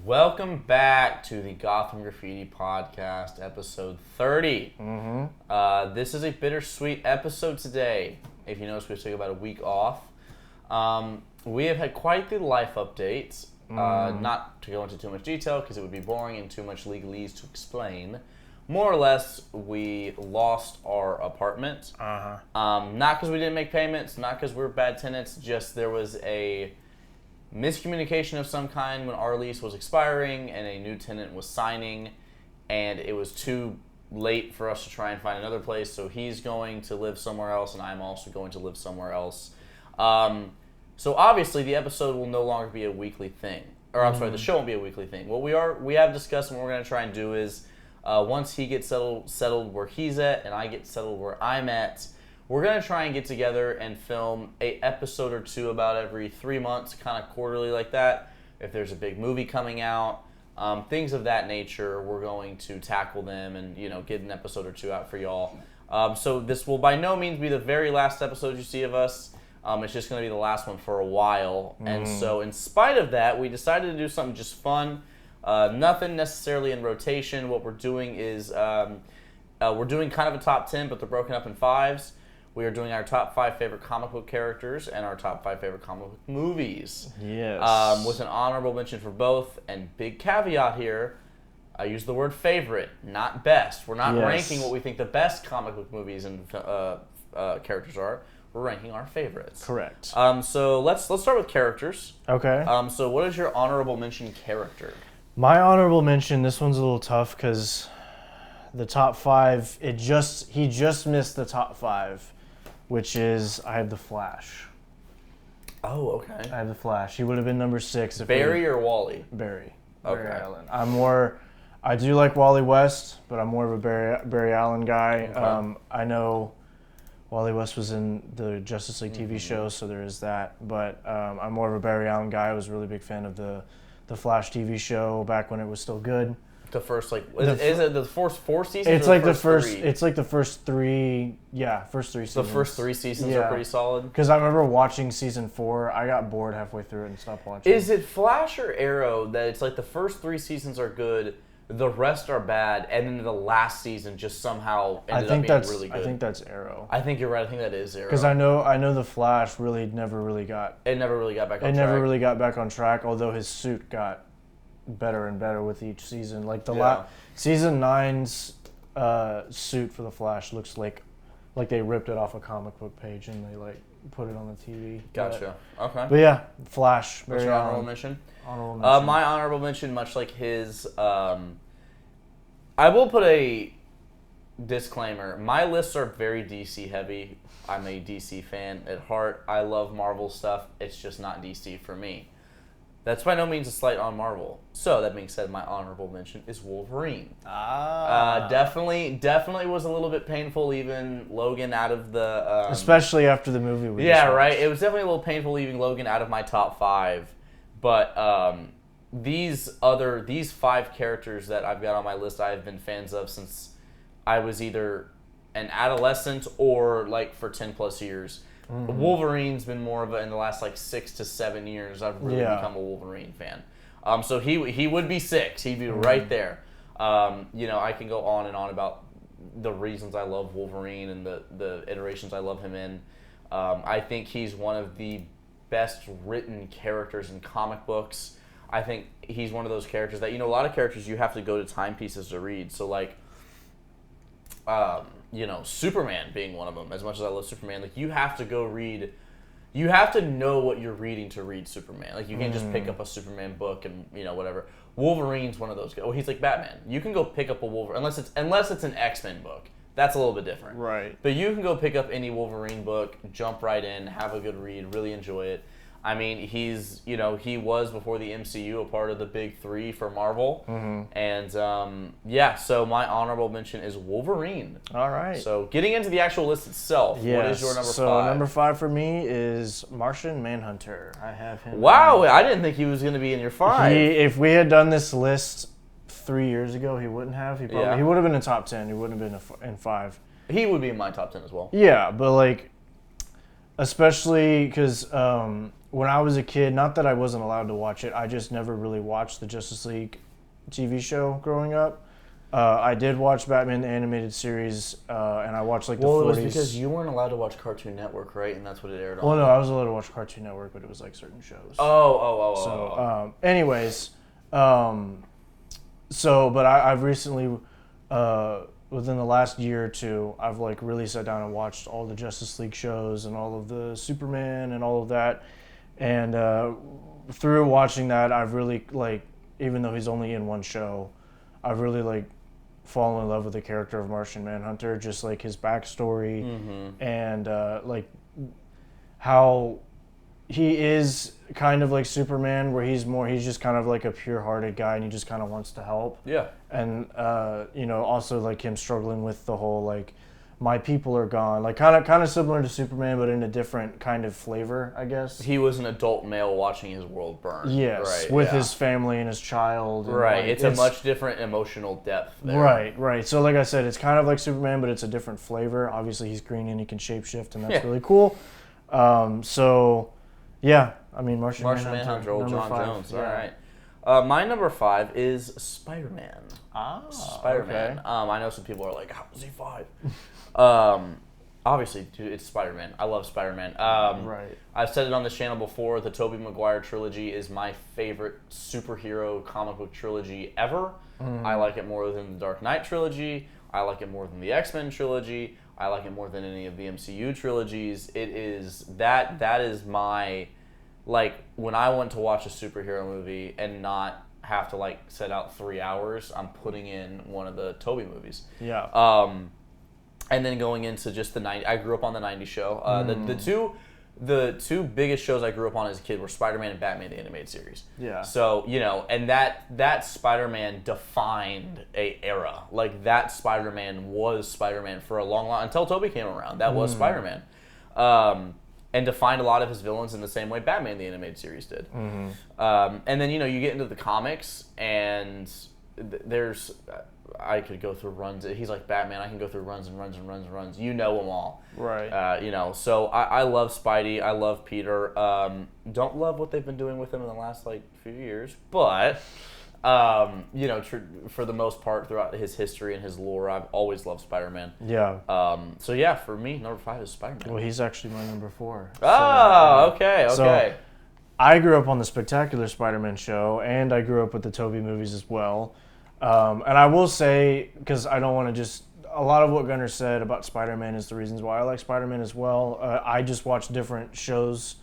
Welcome back to the Gotham Graffiti Podcast, episode 30. This is a bittersweet episode today. If you notice, we took about a week off. We have had quite the life update. Not to go into too much detail because it would be boring and too much legalese to explain. More or less, we lost our apartment. Not because we didn't make payments, not because we were bad tenants, just there was a miscommunication of some kind when our lease was expiring and a new tenant was signing, and it was too late for us to try and find another place, so he's going to live somewhere else and I'm also going to live somewhere else. So obviously the episode will no longer be a weekly thing. Or I'm sorry, the show won't be a weekly thing. What we have discussed and what we're going to try and do is once he gets settled where he's at and I get settled where I'm at, we're going to try and get together and film an episode or two about every 3 months, kind of quarterly like that. If there's a big movie coming out, things of that nature, we're going to tackle them and, get an episode or two out for y'all. So this will by no means be the very last episode you see of us. It's just going to be the last one for a while. And so in spite of that, we decided to do something just fun. Nothing necessarily in rotation. What we're doing is we're doing kind of a top 10, but they're broken up in fives. We are doing our top 5 favorite comic book characters and our top 5 favorite comic book movies. Yes. With an honorable mention for both. And big caveat here, I use the word favorite, not best. We're not ranking what we think the best comic book movies and characters are. We're ranking our favorites. Correct. So let's start with characters. Okay. So what is your honorable mention character? My honorable mention, this one's a little tough because the top 5, he just missed the top 5. Which is, I have the Flash. Oh, okay. I have the Flash. He would have been number 6. Barry or Wally? Barry. Okay. Barry Allen. I do like Wally West, but I'm more of a Barry Allen guy. Okay. I know Wally West was in the Justice League TV show, so there is that. But I'm more of a Barry Allen guy. I was a really big fan of the Flash TV show back when it was still good. The first, is it the first 4 seasons? It's or like the first 3? It's like the first 3. Yeah, first 3 seasons. The first 3 seasons are pretty solid. Because I remember watching season 4. I got bored halfway through it and stopped watching. Is it Flash or Arrow that it's like the first 3 seasons are good, the rest are bad, and then the last season just somehow ended up being really good? I think that's Arrow. I think you're right. I think that is Arrow. Because I know the Flash really never really got. It never really got back on track. It never really got back on track. Although his suit got better and better with each season. Like season 9's suit for the Flash looks like they ripped it off a comic book page and they put it on the TV. Gotcha. Okay. But yeah, Flash. What's your honorable mention? Honorable mention. My honorable mention, much like his, I will put a disclaimer. My lists are very DC heavy. I'm a DC fan at heart. I love Marvel stuff. It's just not DC for me. That's by no means a slight on Marvel. So, that being said, my honorable mention is Wolverine. Definitely was a little bit painful leaving Logan out of the... Especially after the movie we just watched. Right. It was definitely a little painful leaving Logan out of my top 5. But these 5 characters that I've got on my list I have been fans of since I was either an adolescent or for 10 plus years. Wolverine's been more of in the last 6 to 7 years I've really become a Wolverine fan. So he would be 6. He'd be right there. I can go on and on about the reasons I love Wolverine and the iterations I love him in. I think he's one of the best written characters in comic books. I think he's one of those characters that, a lot of characters you have to go to timepieces to read. So Superman being one of them. As much as I love Superman, you have to go read. You have to know what you're reading to read Superman. You can't just pick up a Superman book and whatever. Wolverine's one of those guys. Well, he's like Batman. You can go pick up a Wolverine unless it's an X-Men book. That's a little bit different. Right. But you can go pick up any Wolverine book, jump right in, have a good read, really enjoy it. I mean, he was before the MCU a part of the big 3 for Marvel. And, so my honorable mention is Wolverine. All right. So getting into the actual list itself, what is your number 5? So number 5 for me is Martian Manhunter. I have him. Wow, I didn't think he was going to be in your 5. If we had done this list 3 years ago, he wouldn't have. He would have been in top 10. He wouldn't have been in 5. He would be in my top 10 as well. Yeah, but especially because when I was a kid, not that I wasn't allowed to watch it, I just never really watched the Justice League TV show growing up. I did watch Batman the Animated Series, and I watched like the 40s. Well, it was because you weren't allowed to watch Cartoon Network, right? And that's what it aired on. Well, no, I was allowed to watch Cartoon Network, but it was like certain shows. Oh. Anyways, but I've recently, within the last year or two, I've like really sat down and watched all the Justice League shows and all of the Superman and all of that. And through watching that, I've really like, even though he's only in one show, I've really like fallen in love with the character of Martian Manhunter, just like his backstory and like how he is kind of like Superman, where he's just kind of like a pure-hearted guy and he just kind of wants to help. Yeah. And also like him struggling with the whole like, my people are gone, like kind of similar to Superman, but in a different kind of flavor, I guess. He was an adult male watching his world burn. Yes, right, with his family and his child. And right, like, it's a much different emotional depth there. Right. So like I said, it's kind of like Superman, but it's a different flavor. Obviously, he's green and he can shapeshift, and that's really cool. Yeah, I mean, Martian Manhunter, old John 5, Jones. yeah. All right. My number 5 is Spider-Man. Spider-Man. Okay. I know some people are like, how is he 5? Obviously, dude, it's Spider-Man. I love Spider-Man. Right. I've said it on this channel before. The Tobey Maguire trilogy is my favorite superhero comic book trilogy ever. I like it more than the Dark Knight trilogy. I like it more than the X-Men trilogy. I like it more than any of the MCU trilogies. It is that is my, like, when I want to watch a superhero movie and not have to like set out 3 hours, I'm putting in one of the Tobey movies. Yeah. And then going into just the 90s, I grew up on the 90s show. The two biggest shows I grew up on as a kid were Spider-Man and Batman the Animated Series. Yeah. So, and that Spider-Man defined a era. Like, that Spider-Man was Spider-Man for a long until Tobey came around. That was Spider-Man. And defined a lot of his villains in the same way Batman the Animated Series did. And then, you get into the comics, and there's... I could go through runs. He's like Batman. I can go through runs and runs and runs and runs. You know them all. Right. So I love Spidey. I love Peter. Don't love what they've been doing with him in the last, few years. But, for the most part, throughout his history and his lore, I've always loved Spider-Man. Yeah. For me, number 5 is Spider-Man. Well, he's actually my number 4. Okay. So, I grew up on the Spectacular Spider-Man show, and I grew up with the Tobey movies as well. And I will say, because I don't want to just... A lot of what Gunnar said about Spider-Man is the reasons why I like Spider-Man as well. I just watched different shows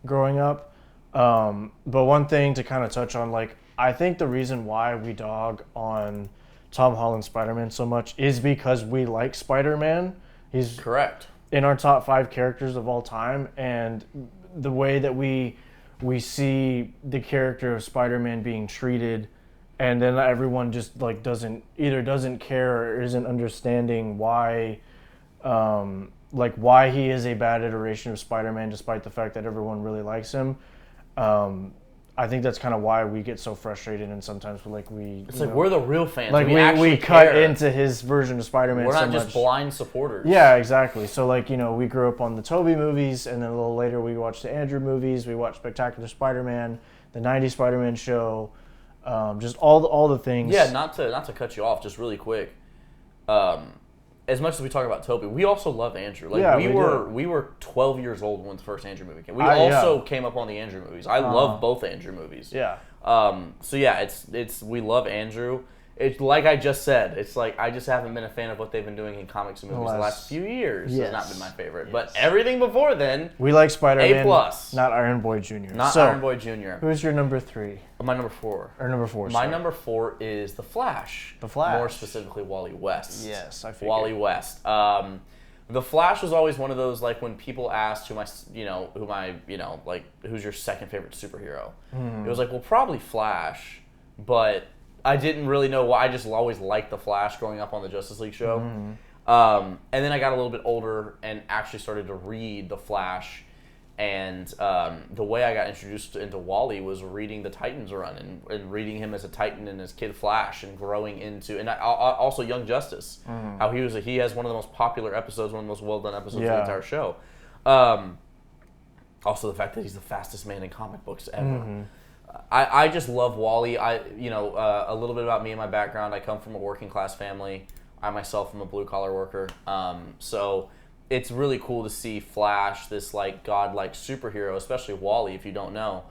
growing up. But one thing to kind of touch on, I think the reason why we dog on Tom Holland's Spider-Man so much is because we like Spider-Man. He's correct in our top 5 characters of all time, and the way that we see the character of Spider-Man being treated... And then everyone just doesn't care or isn't understanding why, why he is a bad iteration of Spider-Man, despite the fact that everyone really likes him. I think that's kind of why we get so frustrated, and sometimes we're the real fans. We cut into his version of Spider-Man. We're not just blind supporters. Yeah, exactly. So we grew up on the Tobey movies, and then a little later we watched the Andrew movies. We watched Spectacular Spider-Man, the '90s Spider-Man show. Just all the things. Yeah, not to cut you off, just really quick. As much as we talk about Tobey, we also love Andrew. We were 12 years old when the first Andrew movie came. We also came up on the Andrew movies. I love both Andrew movies. Yeah. It's we love Andrew. It's like I just said. It's like I just haven't been a fan of what they've been doing in comics and movies the last few years. Yes. Has not been my favorite. Yes. But everything before then, we like Spider-Man. A+. Not Iron Boy Jr. Iron Boy Jr. Who's your number 3? My number 4. Or number 4. My number 4 is The Flash. The Flash. More specifically, Wally West. Yes, I figured. Wally West. The Flash was always one of those, when people asked who's your second favorite superhero? It was probably Flash, but I didn't really know why. I just always liked the Flash growing up on the Justice League show. And then I got a little bit older and actually started to read the Flash. And the way I got introduced into Wally was reading the Titans run and reading him as a Titan and as Kid Flash and growing into... And also Young Justice. How he has one of the most popular episodes, one of the most well-done episodes of the entire show. Also, the fact that he's the fastest man in comic books ever. I just love Wally. A little bit about me and my background. I come from a working class family. I myself am a blue collar worker. So it's really cool to see Flash, this like godlike superhero, especially Wally. If you don't know,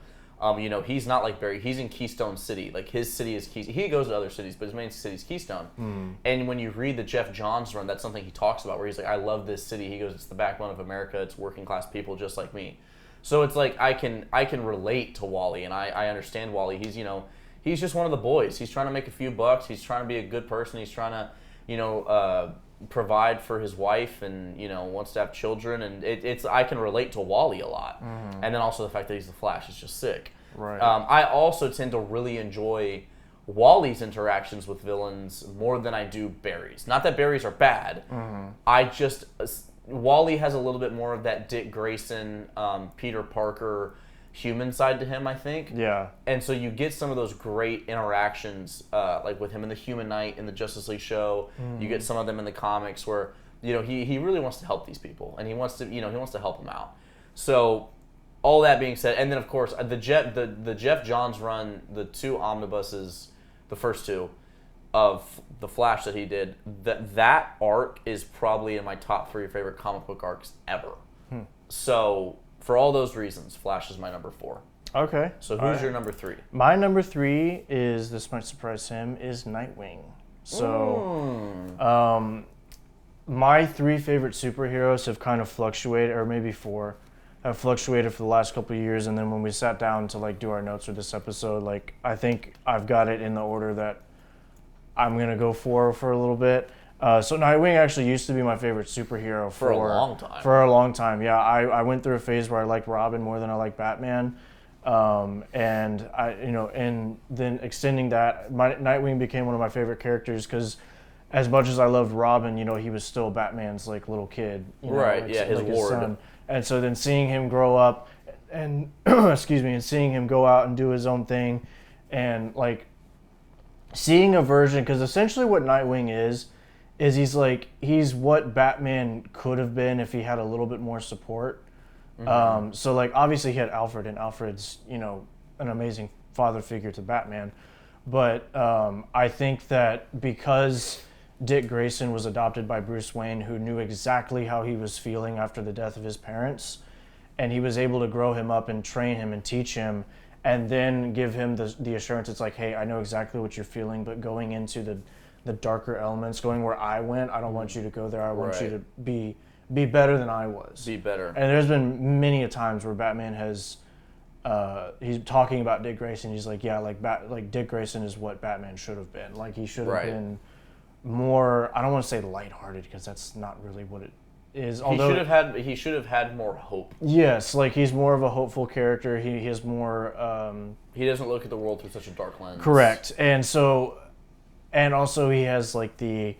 he's not like Barry. He's in Keystone City. Like his city is Keystone. He goes to other cities, but his main city is Keystone. And when you read the Jeff Johns run, that's something he talks about, where he's like, I love this city. He goes, it's the backbone of America. It's working class people just like me. So it's like I can relate to Wally, and I understand Wally. He's just one of the boys. He's trying to make a few bucks. He's trying to be a good person. He's trying to provide for his wife, and wants to have children. And I can relate to Wally a lot. And then also the fact that he's the Flash is just sick. Right. I also tend to really enjoy Wally's interactions with villains more than I do Barry's. Not that Barry's are bad. Wally has a little bit more of that Dick Grayson, Peter Parker human side to him, I think. Yeah. And so you get some of those great interactions, like with him in the Human Knight in the Justice League show. You get some of them in the comics where he really wants to help these people, and he wants to help them out. So all that being said, and then of course the Jeff Johns run, the two omnibuses, the first two of the Flash that he did, that arc is probably in my top 3 favorite comic book arcs ever. So for all those reasons, Flash is my number 4. Okay. So who's your number 3? My number 3 is, this might surprise him, is Nightwing. So my 3 favorite superheroes have kind of fluctuated, or maybe 4 have fluctuated for the last couple of years. And then when we sat down to like do our notes for this episode, like I think I've got it in the order that I'm going to go for a little bit. So Nightwing actually used to be my favorite superhero for a long time. For a long time, yeah. I went through a phase where I liked Robin more than I liked Batman. And then extending that, Nightwing became one of my favorite characters because as much as I loved Robin, he was still Batman's like little kid. Right, yeah, his ward. Son. And so then seeing him grow up and and seeing him go out and do his own thing and like seeing a version, because essentially what Nightwing is he's what Batman could have been if he had a little bit more support. So like obviously he had Alfred, and Alfred's an amazing father figure to Batman, but I think that because Dick Grayson was adopted by Bruce Wayne, who knew exactly how he was feeling after the death of his parents, and he was able to grow him up and train him and teach him, and then give him the assurance. It's like, hey, I know exactly what you're feeling, but going into the darker elements, going where I went, I don't want you to go there. I want you to be better than I was. Be better. And there's been many a times where Batman has, he's talking about Dick Grayson. He's like, yeah, like Dick Grayson is what Batman should have been. Like he should have been more, I don't want to say lighthearted because that's not really what it is. Although he should have had more hope. Yes, like he's more of a hopeful character. He has more. He doesn't look at the world through such a dark lens. Correct, and also he has like the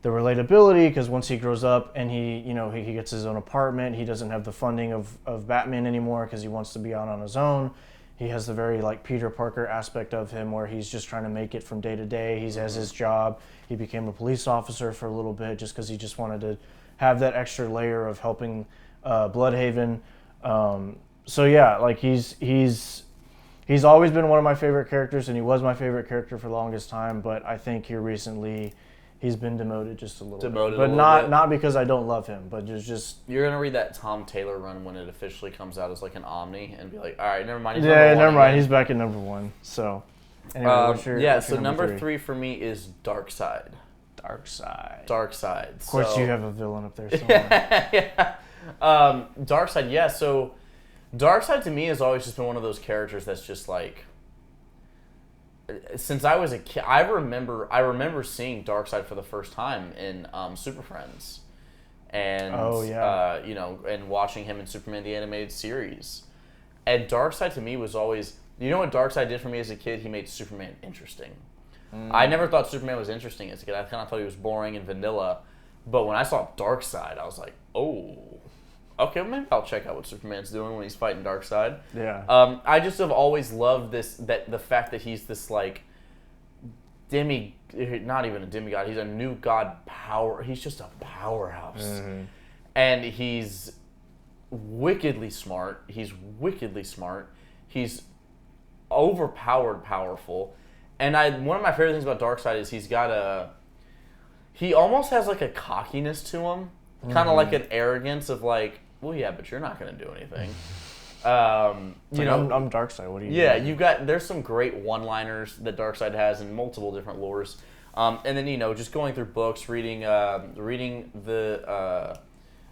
relatability, because once he grows up and he gets his own apartment, he doesn't have the funding of Batman anymore because he wants to be out on his own. He has the very like Peter Parker aspect of him where he's just trying to make it from day to day. He has his job. He became a police officer for a little bit just because he just wanted to have that extra layer of helping Bloodhaven. So yeah, like he's always been one of my favorite characters, and he was my favorite character for the longest time. But I think here recently, he's been demoted just a little bit. But not because I don't love him, but just you're gonna read that Tom Taylor run when it officially comes out as like an Omni and be like, all right, never mind. Never mind. He's back at number 1. So anyway, what's your number 3 for me is Darkseid. Darkseid. Of course, you have a villain up there somewhere. Yeah. Darkseid. Yeah. So Darkseid to me has always just been one of those characters that's just like, since I was a kid, I remember seeing Darkseid for the first time in Super Friends, and and watching him in Superman the Animated Series. And Darkseid to me was always, what Darkseid did for me as a kid? He made Superman interesting. I never thought Superman was interesting as a kid. I kind of thought he was boring and vanilla. But when I saw Darkseid, I was like, oh, okay, maybe I'll check out what Superman's doing when he's fighting Darkseid. Yeah. I just have always loved the fact that he's this like not even a demigod. He's a new god power. He's just a powerhouse, and he's wickedly smart. He's He's overpowered powerful. And one of my favorite things about Darkseid is he almost has like a cockiness to him. Kind of like an arrogance of like, well, yeah, but you're not going to do anything. I'm Darkseid. What do you? Yeah, there's some great one-liners that Darkseid has in multiple different lores, and then just going through books, reading the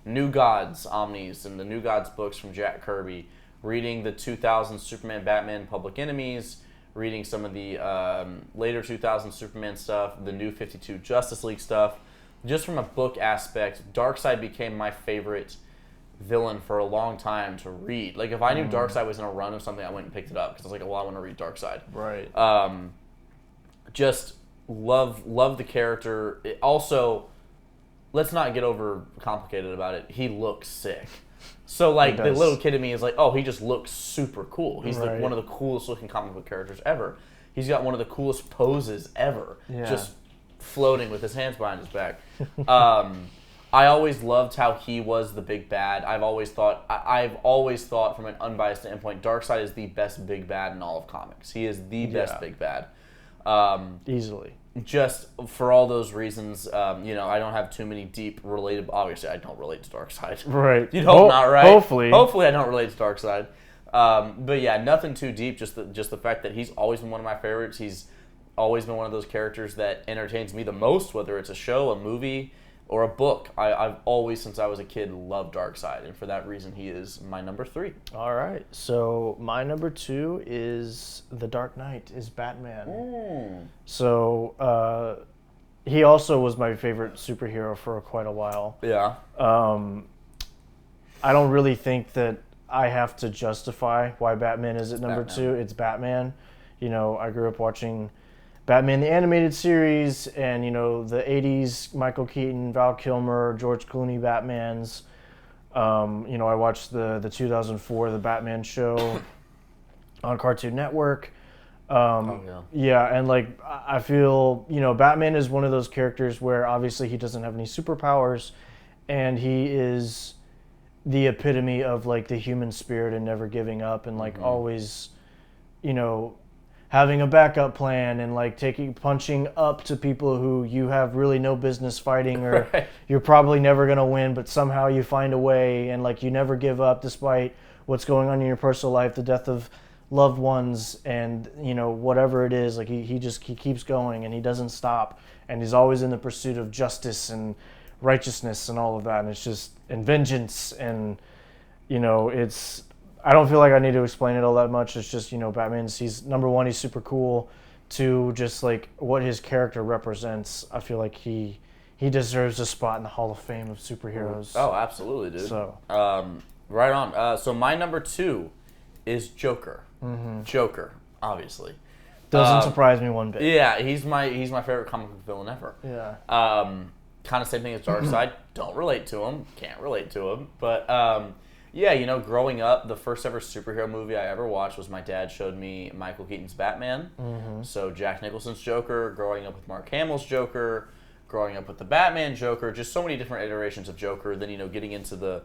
New Gods Omnis and the New Gods books from Jack Kirby, reading the 2000 Superman, Batman, Public Enemies, reading some of the later 2000 Superman stuff, the New 52 Justice League stuff. Just from a book aspect, Darkseid became my favorite villain for a long time to read. Like, if I knew Darkseid was in a run of something, I went and picked it up because I was like, well, I want to read Darkseid. Right. Just love the character. Also, let's not get over complicated about it. He looks sick. So, like, the little kid in me is like, oh, he just looks super cool. He's like one of the coolest looking comic book characters ever. He's got one of the coolest poses ever. Yeah. Just floating with his hands behind his back. I always loved how he was the big bad. I've always thought from an unbiased standpoint, Darkseid is the best big bad in all of comics. He is the best big bad. Easily. Just for all those reasons, I don't have too many deep related. Obviously, I don't relate to Darkseid. Right. You'd hope not, right? Hopefully, I don't relate to Darkseid. But yeah, nothing too deep. Just the fact that he's always been one of my favorites. He's always been one of those characters that entertains me the most, whether it's a show, a movie, or a book. I've always, since I was a kid, loved Darkseid, and for that reason, he is my number 3. All right, so my number 2 is The Dark Knight, is Batman. So he also was my favorite superhero for quite a while. Yeah. I don't really think that I have to justify why Batman is at number 2. It's Batman. I grew up watching Batman the Animated Series and, the 80s Michael Keaton, Val Kilmer, George Clooney Batmans. I watched the 2004 The Batman Show on Cartoon Network. Yeah, and like I feel, Batman is one of those characters where obviously he doesn't have any superpowers and he is the epitome of like the human spirit and never giving up and like always, having a backup plan and like punching up to people who you have really no business fighting or you're probably never going to win, but somehow you find a way and like you never give up despite what's going on in your personal life, the death of loved ones and, whatever it is, like he keeps going and he doesn't stop and he's always in the pursuit of justice and righteousness and all of that. And it's just, and vengeance and, I don't feel like I need to explain it all that much. It's just, he's number 1, he's super cool. 2, just like what his character represents. I feel like he deserves a spot in the Hall of Fame of superheroes. Oh, absolutely, dude. So, right on. So my number 2 is Joker. Joker, obviously. Doesn't surprise me one bit. Yeah, he's my favorite comic book villain ever. Yeah. Kind of same thing as Darkseid. Don't relate to him. Can't relate to him. But yeah, growing up, the first ever superhero movie I ever watched was my dad showed me Michael Keaton's Batman. So Jack Nicholson's Joker, growing up with Mark Hamill's Joker, growing up with the Batman Joker, just so many different iterations of Joker. Then, getting into the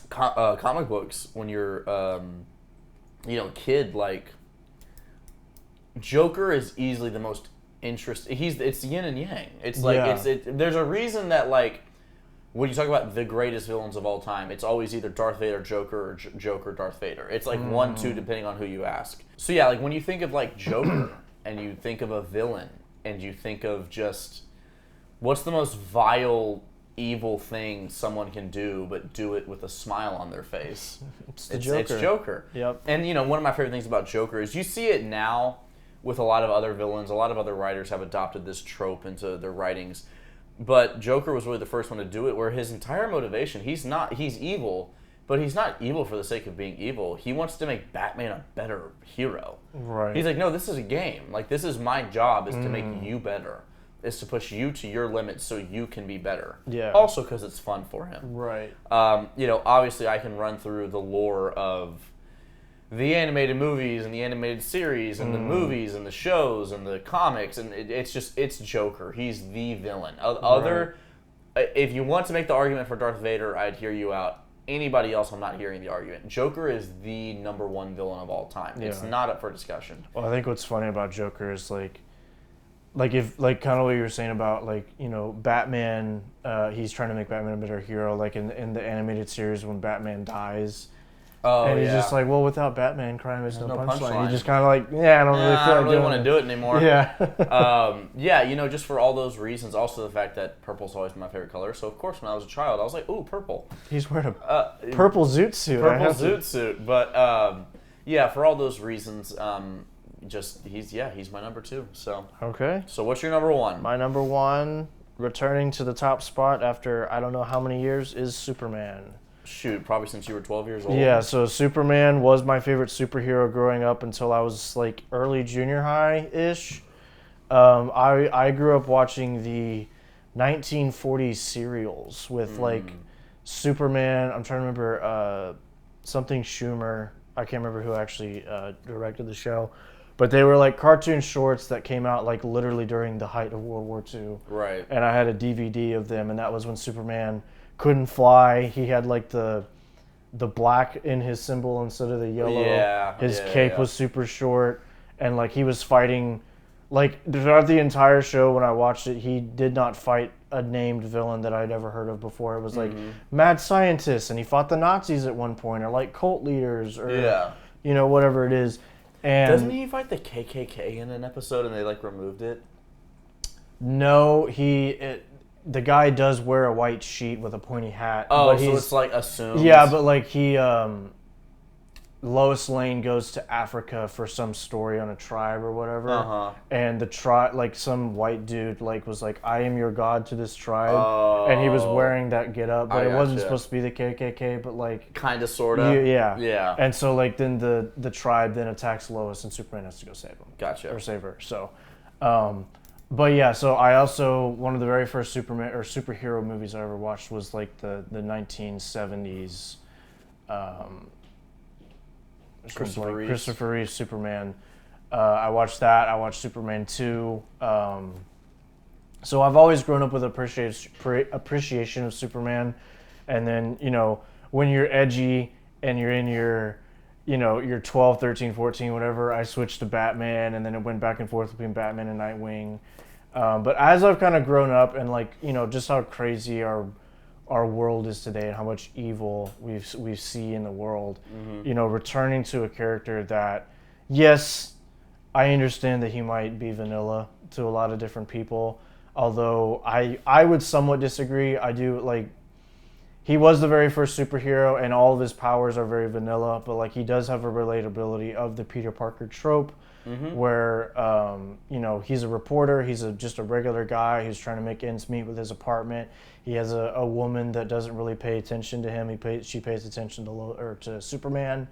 comic books when you're, a kid, like, Joker is easily the most interesting. It's yin and yang. It's like, there's a reason that, like, when you talk about the greatest villains of all time, it's always either Darth Vader, Joker, or Joker, Darth Vader. It's like 1, 2, depending on who you ask. So yeah, like when you think of like Joker and you think of a villain and you think of just what's the most vile, evil thing someone can do, but do it with a smile on their face. It's Joker. It's Joker. Yep. And one of my favorite things about Joker is you see it now with a lot of other villains. A lot of other writers have adopted this trope into their writings. But Joker was really the first one to do it, where his entire motivation, he's evil, but he's not evil for the sake of being evil. He wants to make Batman a better hero. Right. He's like, no, this is a game. Like, this is my job, is to make you better. Is to push you to your limits so you can be better. Yeah. Also because it's fun for him. Right. Obviously I can run through the lore of the animated movies and the animated series and the movies and the shows and the comics, and it's Joker. He's the villain. if you want to make the argument for Darth Vader, I'd hear you out. Anybody else, I'm not hearing the argument. Joker is the number one villain of all time. Yeah. It's not up for discussion. Well, I think what's funny about Joker is like if like kind of what you were saying about like Batman. He's trying to make Batman a better hero. Like in the animated series when Batman dies. Oh, and he's just like, well, without Batman, crime is no punchline. You just kind of like, I don't really want to do it anymore. Yeah. Just for all those reasons. Also, the fact that purple's always been my favorite color. So, of course, when I was a child, I was like, ooh, purple. He's wearing a purple zoot suit. But, for all those reasons, he's my number 2. So okay. So, what's your number 1? My number 1, returning to the top spot after I don't know how many years, is Superman. Shoot, probably since you were 12 years old. Yeah, so Superman was my favorite superhero growing up until I was like early junior high-ish. I grew up watching the 1940s serials with like Superman. I'm trying to remember something Schumer. I can't remember who actually directed the show. But they were like cartoon shorts that came out like literally during the height of World War II. Right. And I had a DVD of them, and that was when Superman couldn't fly. He had like the black in his symbol instead of the yellow. Yeah. His cape was super short, and like he was fighting, like throughout the entire show when I watched it, he did not fight a named villain that I'd ever heard of before. It was like mad scientists, and he fought the Nazis at one point, or like cult leaders, or whatever it is. And doesn't he fight the KKK in an episode and they like removed it? No, the guy does wear a white sheet with a pointy hat. Oh, but so it's like assumed. Yeah, but like Lois Lane goes to Africa for some story on a tribe or whatever, and the tribe, like some white dude, like was like, "I am your god to this tribe," and he was wearing that get-up, but it wasn't supposed to be the KKK, but like kind of, sort of, yeah. And so like then the tribe then attacks Lois, and Superman has to go save him. Gotcha. Or save her. So, but yeah, so I also, one of the very first Superman or superhero movies I ever watched was like the 1970s. Christopher Reeve Superman. I watched that. I watched Superman 2. So I've always grown up with appreciation of Superman. And then, when you're edgy and you're in your 12, 13, 14, whatever, I switched to Batman, and then it went back and forth between Batman and Nightwing. But as I've kind of grown up and just how crazy our world is today and how much evil we see in the world, returning to a character that, yes, I understand that he might be vanilla to a lot of different people, although I would somewhat disagree. I do, he was the very first superhero and all of his powers are very vanilla, but he does have a relatability of the Peter Parker trope, where he's a reporter, he's just a regular guy who's trying to make ends meet with his apartment. He has a woman that doesn't really pay attention to him. She pays attention to Superman,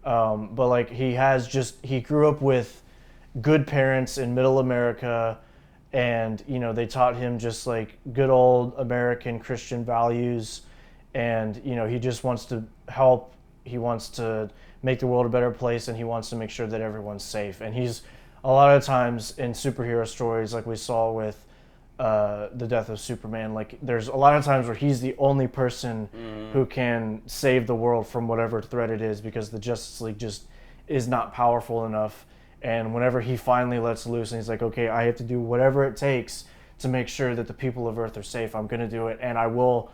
but he grew up with good parents in Middle America, and they taught him just good old American Christian values, and he just wants to help. He wants to make the world a better place, and he wants to make sure that everyone's safe. And he's a lot of times in superhero stories, like we saw with the death of Superman, there's a lot of times where he's the only person who can save the world from whatever threat it is, because the Justice League just is not powerful enough. And whenever he finally lets loose and he's like, okay, I have to do whatever it takes to make sure that the people of Earth are safe, I'm going to do it. And I will,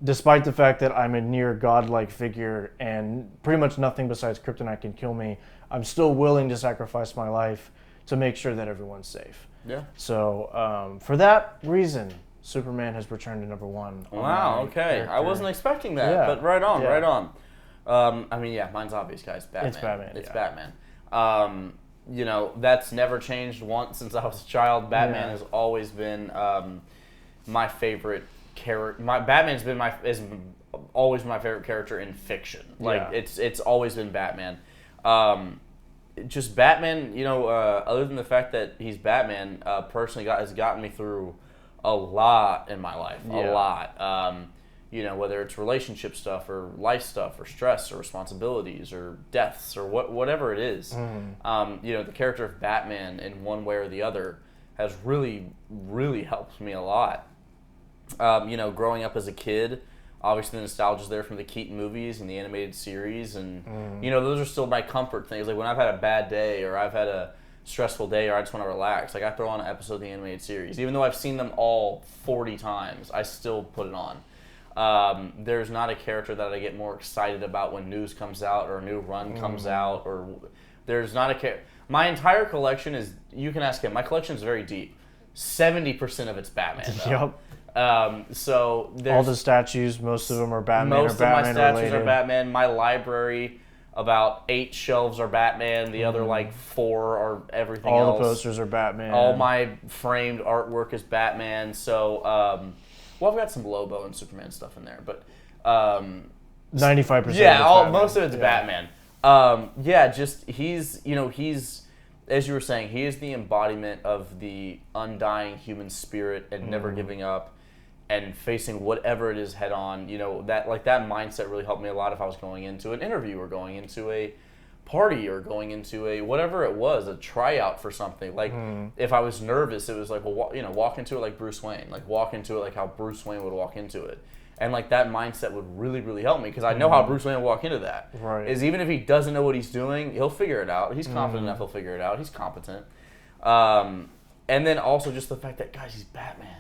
despite the fact that I'm a near godlike figure and pretty much nothing besides kryptonite can kill me, I'm still willing to sacrifice my life to make sure that everyone's safe. Yeah. So for that reason, Superman has returned to number 1. Wow, okay. Character. I wasn't expecting that, but right on, right on. Mine's obvious, guys. Batman. It's Batman. It's Batman. That's never changed once since I was a child. Batman has always been my favorite character. Batman's been is always my favorite character in fiction. It's always been Batman. Just Batman, other than the fact that he's Batman, personally has gotten me through a lot in my life. A lot. Whether it's relationship stuff or life stuff or stress or responsibilities or deaths or whatever it is. The character of Batman in one way or the other has really, really helped me a lot. growing up as a kid, obviously the nostalgia's there from the Keaton movies and the animated series, and those are still my comfort things. Like when I've had a bad day or I've had a stressful day or I just want to relax, like I throw on an episode of the animated series. Even though I've seen them all 40 times, I still put it on. There's not a character that I get more excited about when news comes out or a new run comes out, or there's not a character. My entire collection is, you can ask him, my collection is very deep. 70% of it's Batman, though. Yep. So there's all the statues, most of them are Batman. Most or Batman of my statues related. are Batman. My library, about 8 shelves are Batman. The other 4 are everything else. All the posters are Batman. All my framed artwork is Batman. So, I've got some Lobo and Superman stuff in there, but 95%. Yeah, most of it's Batman. He's as you were saying, he is the embodiment of the undying human spirit and never giving up and facing whatever it is head on. That mindset really helped me a lot if I was going into an interview or going into a party or going into a whatever it was, a tryout for something. Like if I was nervous, it was like, walk into it like Bruce Wayne. Like walk into it like how Bruce Wayne would walk into it. And that mindset would really, really help me because I know how Bruce Wayne would walk into that. Right. Is even if he doesn't know what he's doing, he'll figure it out. He's confident enough, he'll figure it out. He's competent. And then also just the fact that, guys, he's Batman.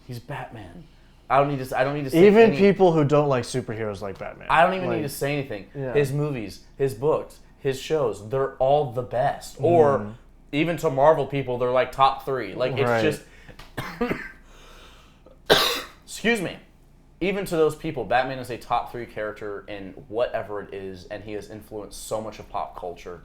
He's Batman. I don't need to say even people who don't like superheroes like Batman. I don't even need to say anything. Yeah. His movies, his books, his shows, they're all the best. Or even to Marvel people, they're like top 3. It's just excuse me. Even to those people, Batman is a top 3 character in whatever it is, and he has influenced so much of pop culture.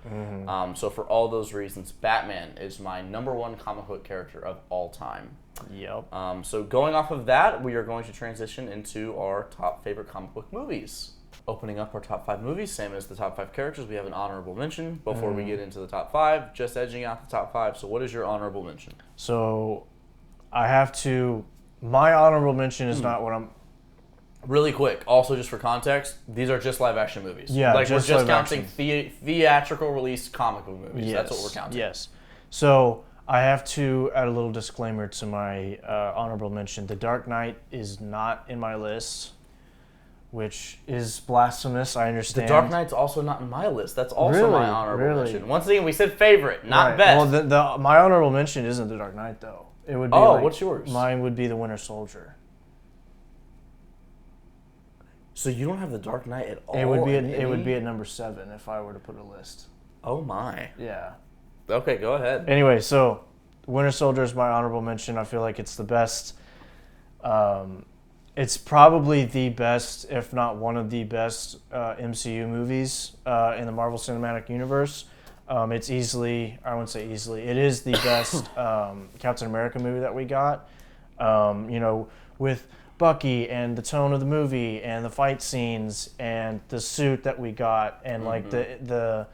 So for all those reasons, Batman is my number 1 comic book character of all time. Yep. So going off of that, we are going to transition into our top favorite comic book movies. Opening up our top 5 movies, same as the top 5 characters, we have an honorable mention before we get into the top 5, just edging out the top 5. So what is your honorable mention? So I have to, my honorable mention is not what I'm... Really quick, also just for context, these are just live action movies. Yeah, we're just counting theatrical release comic book movies. Yes, that's what we're counting. Yes. So I have to add a little disclaimer to my honorable mention. The Dark Knight is not in my list, which is blasphemous. I understand. The Dark Knight's also not in my list. That's also really? my honorable mention. Once again, we said favorite, not best. Well, my honorable mention isn't The Dark Knight though. It would be. What's yours? Mine would be The Winter Soldier. So you don't have The Dark Knight at all? It would be at number 7 if I were to put a list. Oh my. Yeah. Okay, go ahead. Anyway, so Winter Soldier is my honorable mention. I feel like it's the best. It's probably the best, if not one of the best MCU movies in the Marvel Cinematic Universe. It's easily, I wouldn't say easily, it is the best Captain America movie that we got. With Bucky and the tone of the movie and the fight scenes and the suit that we got and like the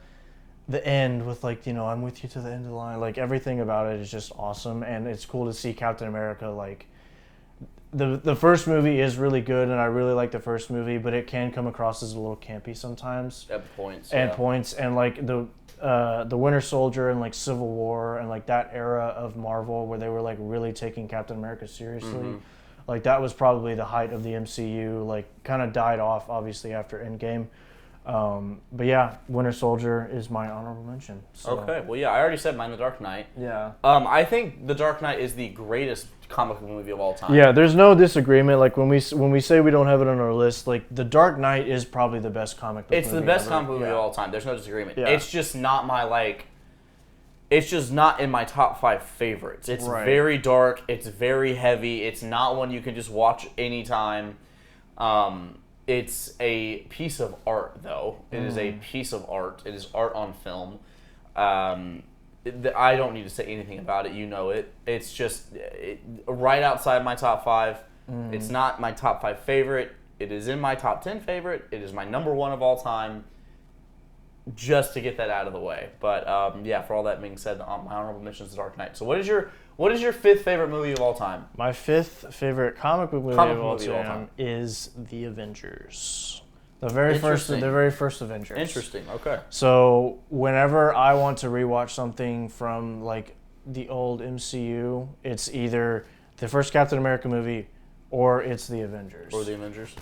end with I'm with you to the end of the line. Like everything about it is just awesome, and it's cool to see Captain America like the first movie is really good, and I really like the first movie, but it can come across as a little campy sometimes. At points. And like the Winter Soldier and like Civil War and like that era of Marvel where they were like really taking Captain America seriously. Like that was probably the height of the MCU, like kind of died off obviously after Endgame. But yeah, Winter Soldier is my honorable mention. So. Okay, well yeah, I already said mine, The Dark Knight. Yeah. I think The Dark Knight is the greatest comic book movie of all time. Yeah, there's no disagreement. Like when we say we don't have it on our list, like The Dark Knight is probably the best comic book movie. It's the best ever. comic book movie of all time. There's no disagreement. Yeah. It's just not it's just not in my top 5 favorites. It's very dark. It's very heavy. It's not one you can just watch anytime. It's a piece of art, though. It is a piece of art. It is art on film. I don't need to say anything about it. You know it. It's just right outside my top 5. It's not my top 5 favorite. It is in my top 10 favorite. It is my number 1 of all time. Just to get that out of the way, but yeah. For all that being said, my honorable mention is The Dark Knight. So, what is your 5th favorite movie of all time? My 5th favorite comic book movie of all time is The Avengers. The very first Avengers. Interesting. Okay. So, whenever I want to rewatch something from like the old MCU, it's either the first Captain America movie or it's the Avengers. Or the Avengers.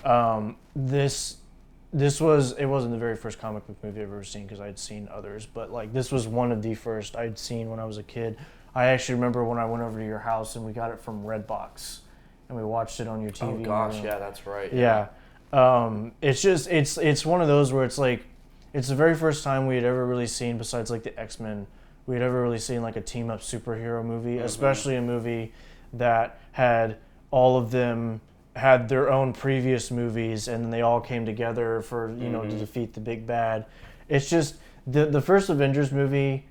It wasn't the very first comic book movie I've ever seen because I'd seen others, but like this was one of the first I'd seen when I was a kid. I actually remember when I went over to your house and we got it from Redbox, and we watched it on your TV. Oh gosh, yeah, that's right. Yeah. It's one of those where it's like, it's the very first time we had ever really seen, besides like the X-Men, we had ever really seen like a team up superhero movie, especially a movie that had all of them had their own previous movies and then they all came together for, you know, to defeat the big bad. It's just the first Avengers movie,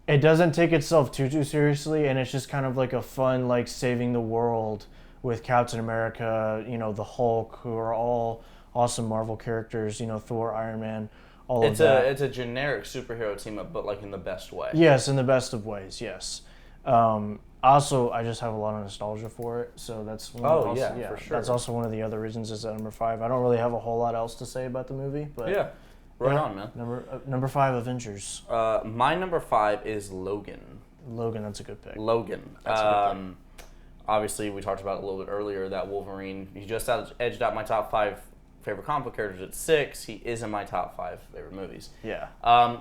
it doesn't take itself too seriously, and it's just kind of like a fun, like, saving the world with Captain America, you know, the Hulk, who are all awesome Marvel characters, you know, Thor, Iron Man, all of that. It's a generic superhero team up, but like in the best way. Yes, in the best of ways, yes. Also, I just have a lot of nostalgia for it, so that's one for sure. That's also one of the other reasons is at number 5. I don't really have a whole lot else to say about the movie, but yeah, right on, man. Number 5, Avengers. My number 5 is Logan. Logan, that's a good pick. Logan. That's a good pick. Obviously, we talked about it a little bit earlier, that Wolverine, he just edged out my top 5 favorite comic book characters at 6. He is in my top 5 favorite movies. Yeah.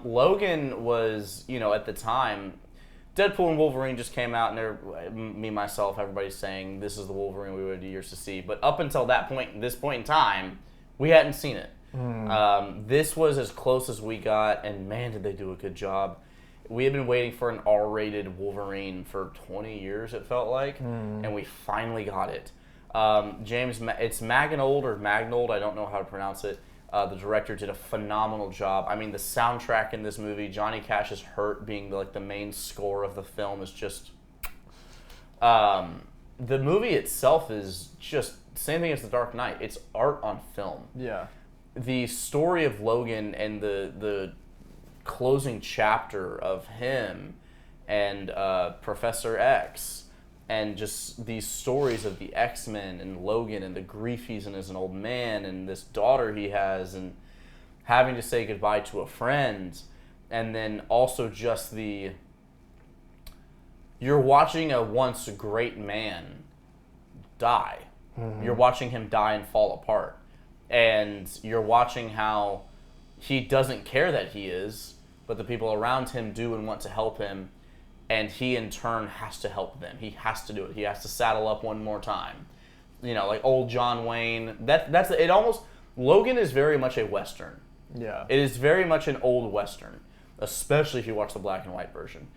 Logan was, you know, at the time, Deadpool and Wolverine just came out, and me, myself, everybody's saying this is the Wolverine we waited years to see. But up until this point in time, we hadn't seen it. This was as close as we got, and man, did they do a good job. We had been waiting for an R-rated Wolverine for 20 years, it felt like, and we finally got it. It's Magnold, I don't know how to pronounce it. The director did a phenomenal job. I mean, the soundtrack in this movie, Johnny Cash's "Hurt" being the main score of the film, is just... the movie itself is just same thing as The Dark Knight. It's art on film. Yeah. The story of Logan and the closing chapter of him and Professor X, and just these stories of the X-Men and Logan and the grief he's in as an old man and this daughter he has and having to say goodbye to a friend, and then also just you're watching a once great man die. You're watching him die and fall apart. And you're watching how he doesn't care that he is, but the people around him do and want to help him. And he, in turn, has to help them. He has to do it. He has to saddle up one more time. You know, like old John Wayne. Logan is very much a Western. Yeah. It is very much an old Western, especially if you watch the black and white version.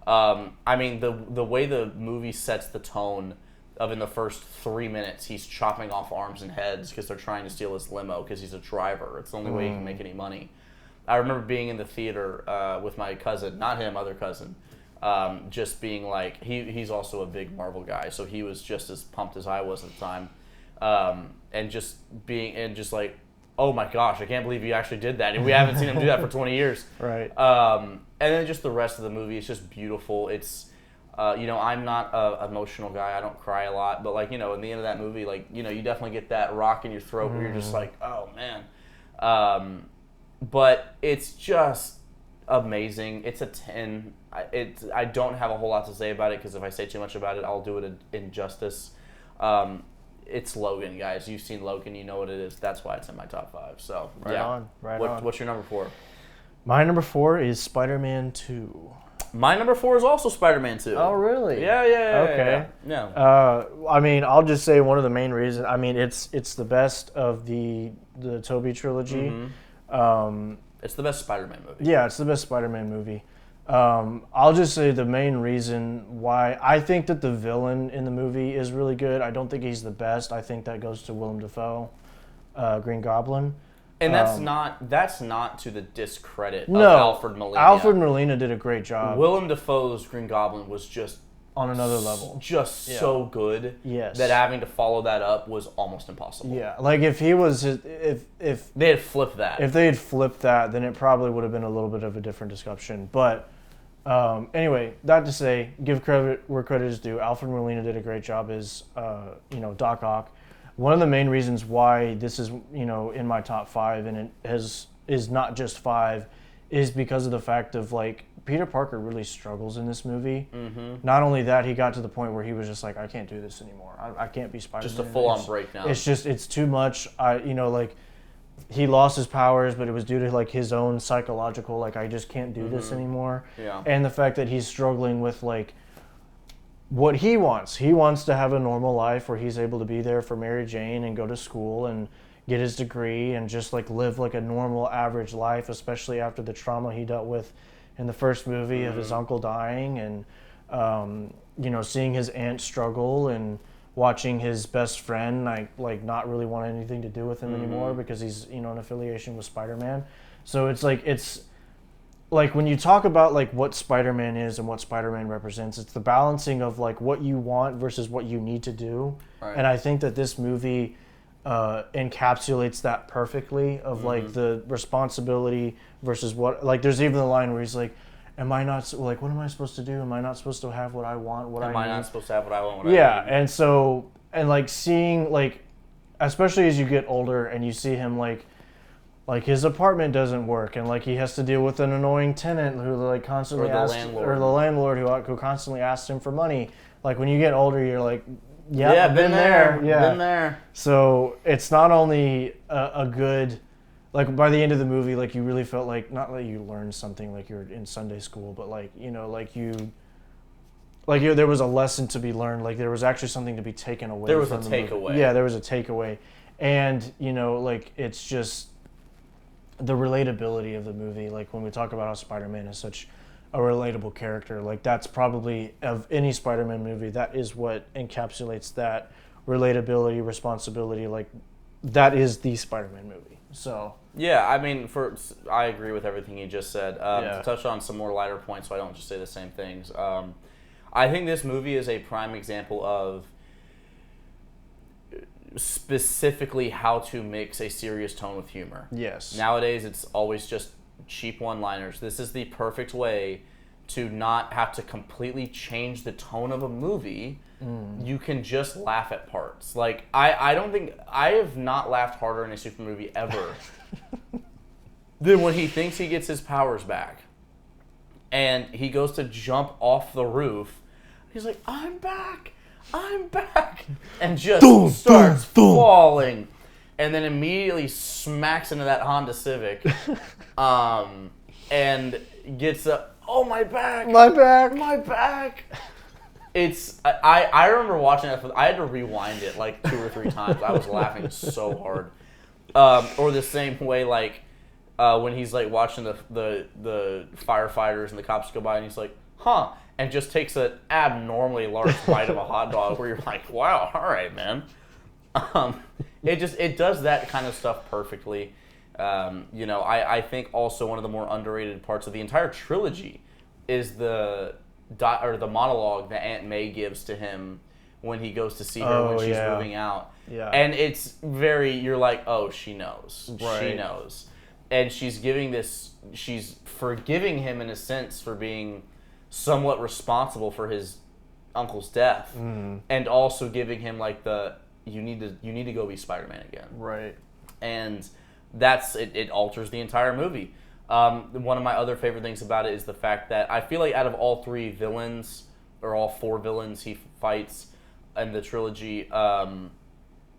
I mean, the way the movie sets the tone of in the first 3 minutes, he's chopping off arms and heads because they're trying to steal his limo because he's a driver. It's the only way he can make any money. I remember being in the theater with my cousin, not him, other cousin, just being like, he's also a big Marvel guy, so he was just as pumped as I was at the time, and just like, oh my gosh, I can't believe you actually did that, and we haven't seen him do that for 20 years. Right. And then just the rest of the movie, it's just beautiful. It's, I'm not an emotional guy. I don't cry a lot, but like, in the end of that movie, like, you definitely get that rock in your throat where you're just like, oh man. But it's just amazing. It's a 10. I don't have a whole lot to say about it because if I say too much about it, I'll do it injustice. It's Logan, guys. You've seen Logan. You know what it is. That's why it's in my top 5. So, Right on. What's your number 4? My number 4 is Spider-Man 2. My number 4 is also Spider-Man 2. Oh, really? Yeah. Okay. Yeah. I mean, I'll just say one of the main reasons. I mean, it's the best of the Tobey trilogy. It's the best Spider-Man movie. Yeah, it's the best Spider-Man movie. I'll just say the main reason why I think that the villain in the movie is really good. I don't think he's the best. I think that goes to Willem Dafoe, Green Goblin. And that's not to the discredit of Alfred Molina. Alfred Molina did a great job. Willem Dafoe's Green Goblin was just on another level. Just so good. Yes. That having to follow that up was almost impossible. Yeah. Like if he was if they had flipped that. If they had flipped that, then it probably would have been a little bit of a different discussion. But anyway, that to say, give credit where credit is due. Alfred Molina did a great job as Doc Ock. One of the main reasons why this is in my top 5 and it is not just 5 is because of the fact of like Peter Parker really struggles in this movie. Mm-hmm. Not only that, he got to the point where he was just like, I can't do this anymore. I can't be Spider-Man. Just a full-on breakdown. It's too much. Like he lost his powers, but it was due to like his own psychological, like I just can't do this anymore. Yeah. And the fact that he's struggling with like what he wants. He wants to have a normal life where he's able to be there for Mary Jane and go to school and get his degree and just like live like a normal average life, especially after the trauma he dealt with in the first movie of his uncle dying and seeing his aunt struggle and watching his best friend like not really want anything to do with him anymore because he's an affiliation with Spider-Man. So it's like when you talk about like what Spider-Man is and what Spider-Man represents, it's the balancing of like what you want versus what you need to do. Right. And I think that this movie encapsulates that perfectly of like the responsibility versus what, like there's even the line where he's like, am I not, like, what am I supposed to do? Am I not supposed to have what I want, Am I not supposed to have what I want, what I need? Yeah, and so, and like seeing like, especially as you get older and you see him like his apartment doesn't work and like he has to deal with an annoying tenant who like constantly or the landlord who constantly asks him for money. Like when you get older, you're like, yeah, been there. Been there. So it's not only a good, like by the end of the movie, like you really felt like, not that you learned something like you're in Sunday school, but like, there was a lesson to be learned. Like there was actually something to be taken away. There was a takeaway. Yeah, there was a takeaway. And, like it's just the relatability of the movie. Like when we talk about how Spider-Man is such a relatable character, like that's probably, of any Spider-Man movie, that is what encapsulates that relatability, responsibility. Like that is the Spider-Man movie. So yeah, I mean, I agree with everything you just said. To touch on some more lighter points, so I don't just say the same things. I think this movie is a prime example of specifically how to mix a serious tone with humor. Yes. Nowadays, it's always just cheap one-liners. This is the perfect way to not have to completely change the tone of a movie. You can just laugh at parts. Like, I don't think... I have not laughed harder in a super movie ever than when he thinks he gets his powers back. And he goes to jump off the roof. He's like, I'm back! And just starts falling. And then immediately smacks into that Honda Civic. And gets up. Oh, my back! My back! My back! I remember watching that. I had to rewind it like 2 or 3 times. I was laughing so hard. Or the same way, like when he's like watching the firefighters and the cops go by, and he's like, "Huh," and just takes an abnormally large bite of a hot dog. Where you're like, "Wow, all right, man." It does that kind of stuff perfectly. I think also one of the more underrated parts of the entire trilogy is the monologue that Aunt May gives to him when he goes to see her when she's moving out. Yeah. And it's you're like, oh, she knows. Right. She knows. And she's forgiving him in a sense for being somewhat responsible for his uncle's death. And also giving him like you need to go be Spider-Man again. Right. And that's it alters the entire movie. One of my other favorite things about it is the fact that I feel like out of all 3 villains, or all 4 villains he fights in the trilogy,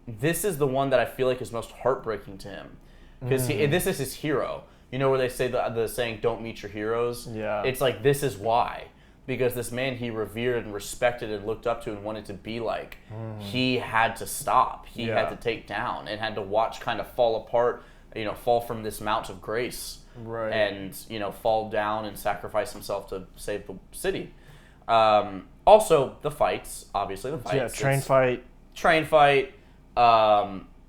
this is the one that I feel like is most heartbreaking to him. Because this is his hero. You know where they say the saying, don't meet your heroes? Yeah. It's like, this is why. Because this man he revered and respected and looked up to and wanted to be like, he had to stop. He had to take down and had to watch kind of fall apart, fall from this mount of grace. Right. And, fall down and sacrifice himself to save the city. Also, the fights, obviously. The fights. Yeah, train fight.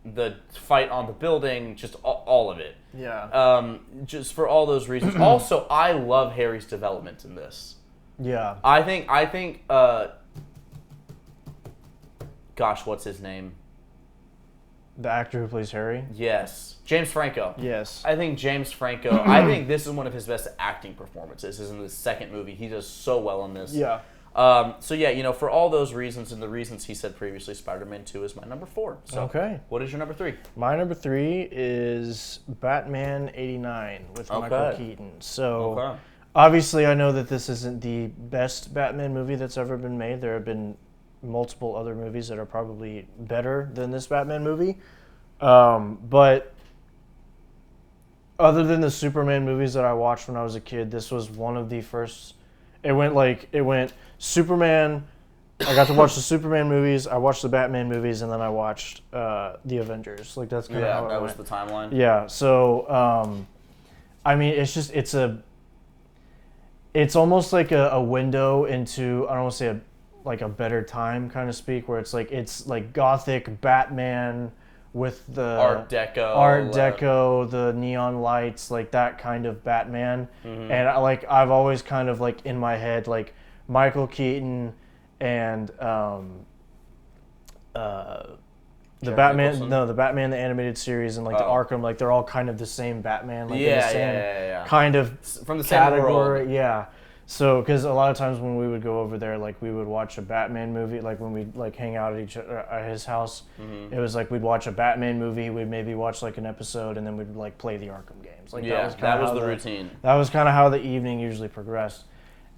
The fight on the building, just all of it. Yeah. Just for all those reasons. Also, I love Harry's development in this. Yeah. I think, gosh, what's his name? The actor who plays Harry? Yes. James Franco. Yes. I think James Franco, I think this is one of his best acting performances. This is in the second movie. He does so well in this. Yeah. So yeah, for all those reasons and the reasons he said previously, Spider-Man 2 is my number 4. So Okay. what is your number 3? My number 3 is Batman '89 with Michael Keaton. So obviously I know that this isn't the best Batman movie that's ever been made. There have been multiple other movies that are probably better than this Batman movie. But other than the Superman movies that I watched when I was a kid, this was one of the first. It went Superman. I got to watch the Superman movies. I watched the Batman movies, and then I watched the Avengers. Like that's kind of how it that went. was the timeline. Yeah. So, I mean, it's almost like a window into, I don't want to say a better time kind of speak, where it's like gothic Batman with the Art Deco, the neon lights, like that kind of Batman. Mm-hmm. And I've always kind of like in my head like Michael Keaton and the Batman, Nicholson? the Batman the animated series and like the Arkham, like they're all kind of the same Batman, like yeah, in the same yeah. kind of from the same category, world. yeah. So, because a lot of times when we would go over there, like we would watch a Batman movie, like when we'd like hang out at his house, it was like we'd watch a Batman movie, we'd maybe watch like an episode, and then we'd like play the Arkham games. Like that was the routine. That was kind of how the evening usually progressed,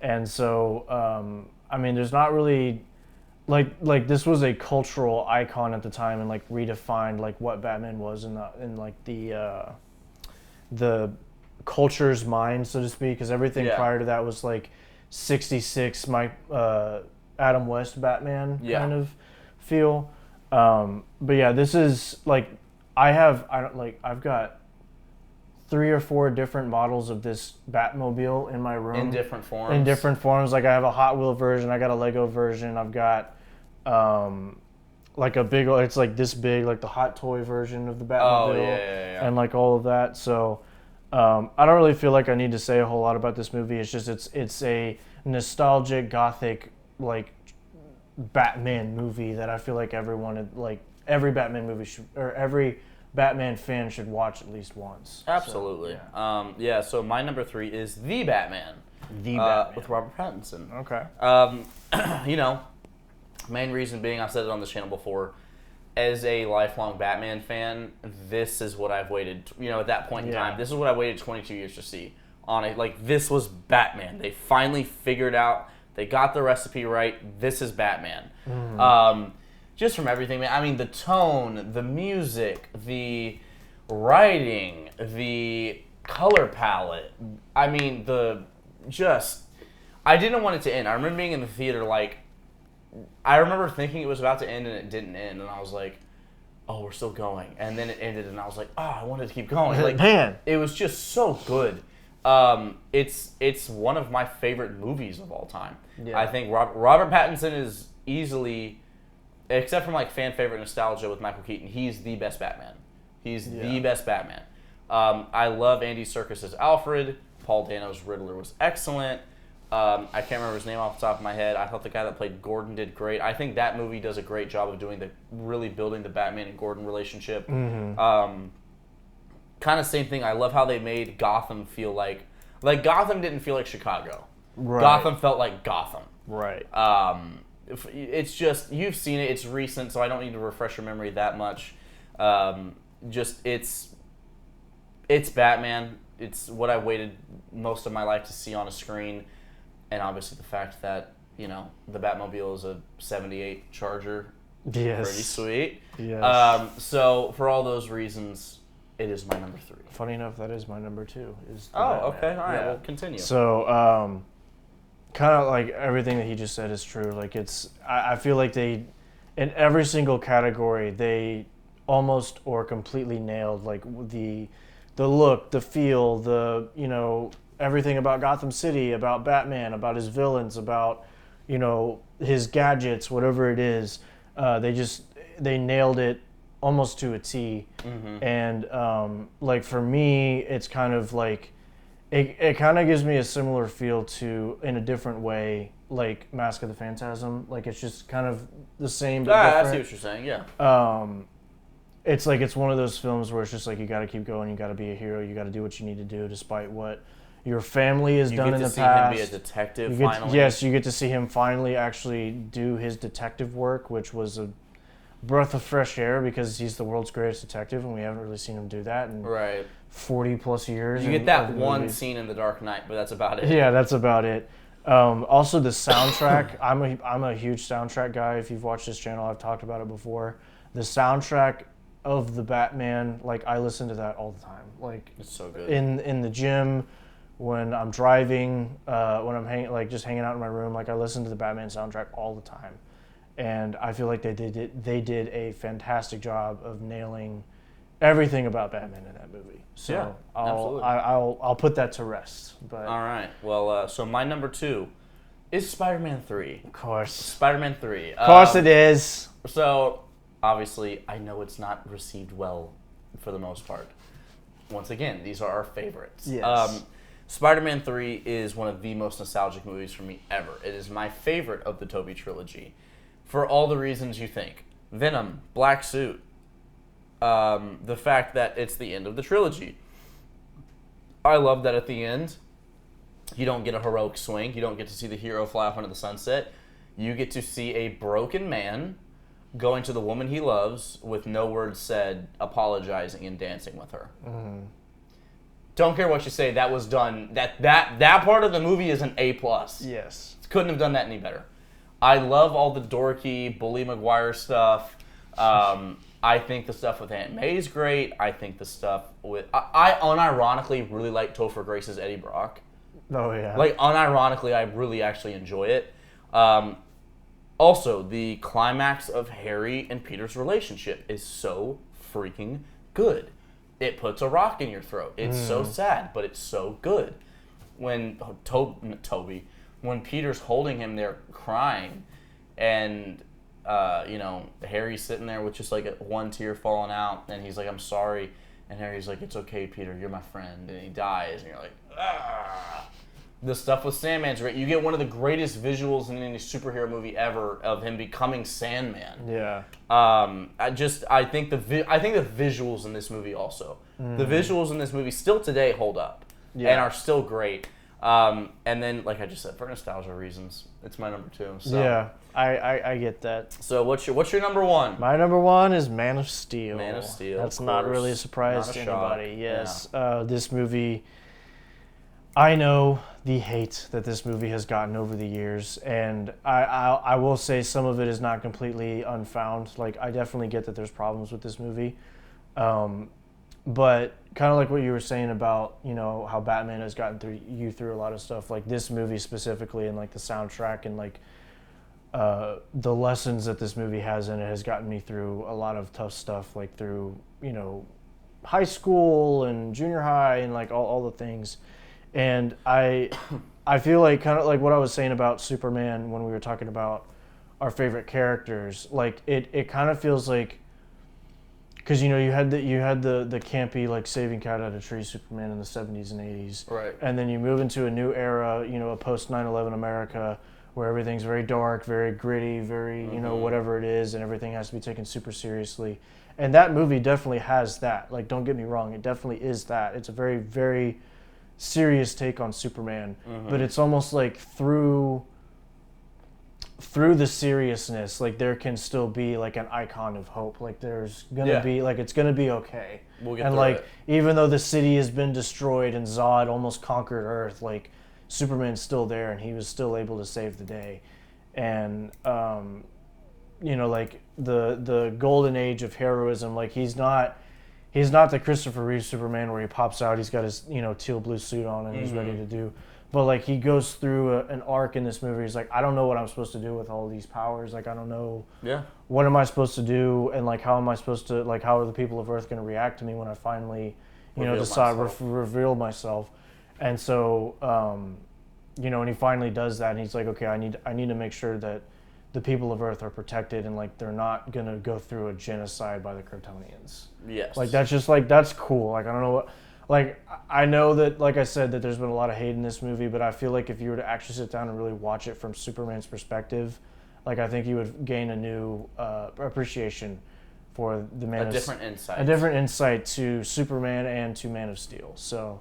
and so I mean, there's not really like this was a cultural icon at the time and like redefined like what Batman was in the culture's mind, so to speak, because everything prior to that was like 66 Adam West Batman kind of feel. But yeah, this is like I've got 3 or 4 different models of this Batmobile in my room in different forms. Like I have a Hot Wheel version, I got a Lego version, I've got like a big, it's like this big, like the Hot Toy version of the Batmobile, and like all of that. So I don't really feel like I need to say a whole lot about this movie. It's just it's a nostalgic gothic like Batman movie that I feel like every Batman movie should, or every Batman fan should watch at least once. Absolutely. So, yeah. So my number 3 is The Batman. With Robert Pattinson. Okay. Main reason being, I've said it on this channel before, as a lifelong Batman fan, this is what I've waited, at that point in time, this is what I waited 22 years to see. This was Batman. They finally figured out, they got the recipe right, this is Batman. Mm. Just from everything, man. I mean, the tone, the music, the writing, the color palette. I mean, I didn't want it to end. I remember being in the theater, I remember thinking it was about to end and it didn't end, and I was like, oh, we're still going. And then it ended, and I was like, oh, I wanted to keep going. Man. It was just so good. It's one of my favorite movies of all time. Yeah. I think Robert Pattinson is easily, except from fan favorite nostalgia with Michael Keaton, he's the best Batman. He's the best Batman. I love Andy Serkis' Alfred. Paul Dano's Riddler was excellent. I can't remember his name off the top of my head. I thought the guy that played Gordon did great. I think that movie does a great job of really building the Batman and Gordon relationship. Mm-hmm. Kind of same thing. I love how they made Gotham feel like Gotham didn't feel like Chicago. Right. Gotham felt like Gotham. Right. It's just, you've seen it. It's recent, so I don't need to refresh your memory that much. It's Batman. It's what I waited most of my life to see on a screen. And obviously the fact that, the Batmobile is a 78 Charger. Yes. Pretty sweet. Yes. So for all those reasons, it is my number 3. Funny enough, that is my number 2. Okay. All right, we'll continue. So, kind of like everything that he just said is true. I feel like in every single category, they almost or completely nailed the look, the feel, everything about Gotham City, about Batman, about his villains, about, his gadgets, whatever it is. They nailed it almost to a T. Mm-hmm. And for me, it's kind of it kind of gives me a similar feel to, in a different way, like Mask of the Phantasm. It's just kind of the same but different. I see what you're saying, yeah. It's one of those films where it's just you got to keep going, you got to be a hero, you got to do what you need to do despite what your family is done in the past. You get to see him be a detective finally. Yes, you get to see him finally actually do his detective work, which was a breath of fresh air because he's the world's greatest detective, and we haven't really seen him do that in 40 plus years. You get that one scene in The Dark Knight, but that's about it. Yeah, that's about it. Also, the soundtrack. I'm a huge soundtrack guy. If you've watched this channel, I've talked about it before. The soundtrack of the Batman, like I listen to that all the time. Like it's so good. In the gym, when I'm driving, when I'm just hanging out in my room, like I listen to the Batman soundtrack all the time, and I feel like they did a fantastic job of nailing everything about Batman in that movie. So yeah, absolutely. I'll put that to rest. But all right, well, so my number 2 is Spider-Man 3. Of course, Spider-Man 3. Of course, it is. So obviously, I know it's not received well for the most part. Once again, these are our favorites. Yes. Spider-Man 3 is one of the most nostalgic movies for me ever. It is my favorite of the Tobey trilogy for all the reasons you think. Venom, black suit, the fact that it's the end of the trilogy. I love that at the end, you don't get a heroic swing. You don't get to see the hero fly off into the sunset. You get to see a broken man going to the woman he loves with no words said, apologizing and dancing with her. Mm-hmm. Don't care what you say. That was done. That part of the movie is an A+. Yes. Couldn't have done that any better. I love all the dorky Bully Maguire stuff. I think the stuff with Aunt May's great. I think the stuff with... I unironically really like Topher Grace's Eddie Brock. Oh, yeah. Like, unironically, I really actually enjoy it. Also, the climax of Harry and Peter's relationship is so freaking good. It puts a rock in your throat. It's so sad, but it's so good. When Toby, when Peter's holding him there crying, and Harry's sitting there with just like one tear falling out, and he's like, "I'm sorry," and Harry's like, "It's okay, Peter, you're my friend," and he dies, and you're like, ah. The stuff with Sandman's great. You get one of the greatest visuals in any superhero movie ever of him becoming Sandman. Yeah. I think the visuals in this movie also. The visuals in this movie still today hold up and are still great. And then, like I just said, for nostalgia reasons, it's my number 2. So. Yeah, I get that. So what's your number 1? My number 1 is Man of Steel. Man of Steel. That's not really a surprise to anybody. Yes, yeah. This movie. I know the hate that this movie has gotten over the years, and I will say some of it is not completely unfound. Like, I definitely get that there's problems with this movie, but kind of like what you were saying about, how Batman has gotten through a lot of stuff. Like, this movie specifically, and like the soundtrack, and like the lessons that this movie has in it has gotten me through a lot of tough stuff, like through high school and junior high and like all the things. And I feel like, kind of like what I was saying about Superman when we were talking about our favorite characters, like it kind of feels like, because you had the campy, like, saving cat out of tree Superman in the 70s and 80s, right? And then you move into a new era, a post 9/11 America where everything's very dark, very gritty, very whatever it is, and everything has to be taken super seriously. And that movie definitely has that. Like, don't get me wrong, it definitely is that. It's a very, very serious take on Superman, but it's almost like through the seriousness, like, there can still be like an icon of hope. Like, there's gonna be, like, it's gonna be okay. We'll get and through like it. Even though the city has been destroyed and Zod almost conquered Earth, like, Superman's still there and he was still able to save the day. And like the golden age of heroism, like, he's not the Christopher Reeve Superman where he pops out, he's got his teal blue suit on and he's ready to do. But like, he goes through an arc in this movie. He's like, I don't know what I'm supposed to do with all these powers. Like, I don't know. Yeah. What am I supposed to do? And like, how am I supposed to, like, how are the people of Earth going to react to me when I finally, reveal myself? And so, and he finally does that. And he's like, okay, I need to make sure that the people of Earth are protected and like they're not going to go through a genocide by the Kryptonians. Yes. Like, that's just like, that's cool. Like, I don't know what. Like, I know that, like I said, that there's been a lot of hate in this movie, but I feel like if you were to actually sit down and really watch it from Superman's perspective, like, I think you would gain a new appreciation for the Man of Steel. A different insight. A different insight to Superman and to Man of Steel. So,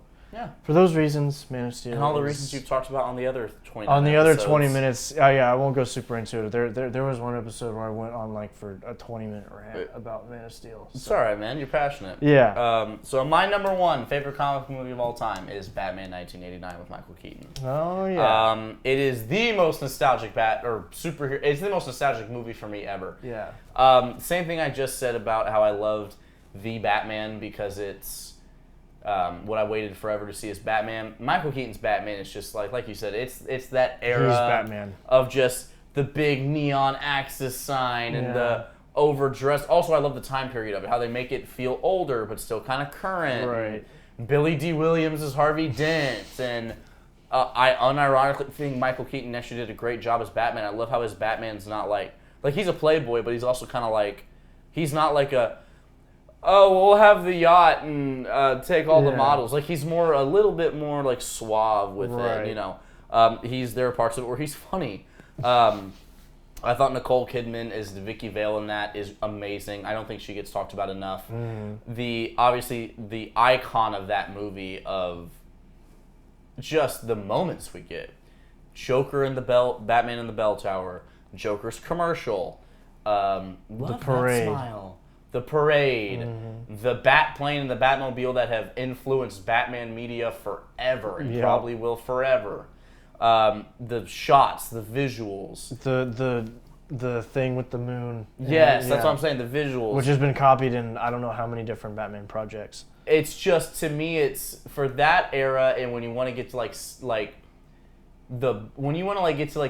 For those reasons, Man of Steel. And all the reasons you've talked about on the other 20 On the episodes. other 20 minutes, I won't go super into it. There was one episode where I went on like for a 20-minute rant about Man of Steel. So. It's all right, man. You're passionate. Yeah. So my number one favorite comic movie of all time is Batman 1989 with Michael Keaton. Oh yeah. It is the most nostalgic superhero. It's the most nostalgic movie for me ever. Yeah. Same thing I just said about how I loved the Batman because it's what I waited forever to see as Batman. Michael Keaton's Batman is just like you said, it's that era Batman. Of just the big neon Axis sign and the overdressed. Also, I love the time period of it, how they make it feel older but still kind of current. Right. Billy D. Williams as Harvey Dent, and I unironically think Michael Keaton actually did a great job as Batman. I love how his Batman's not like he's a playboy, but he's also kind of like, he's not like we'll have the yacht and take all the models. Like, he's a little bit more like suave with it, you know. There are parts of it where he's funny. I thought Nicole Kidman as Vicky Vale in that is amazing. I don't think she gets talked about enough. Obviously the icon of that movie of just the moments we get. Joker in Batman in the Bell Tower, Joker's commercial, the parade. That smile. The parade, the Batplane and the Batmobile that have influenced Batman media forever and probably will forever. The shots, the visuals. The thing with the moon. Yes, that's what I'm saying, the visuals. Which has been copied in I don't know how many different Batman projects. It's just, to me, it's for that era, and when you want to get to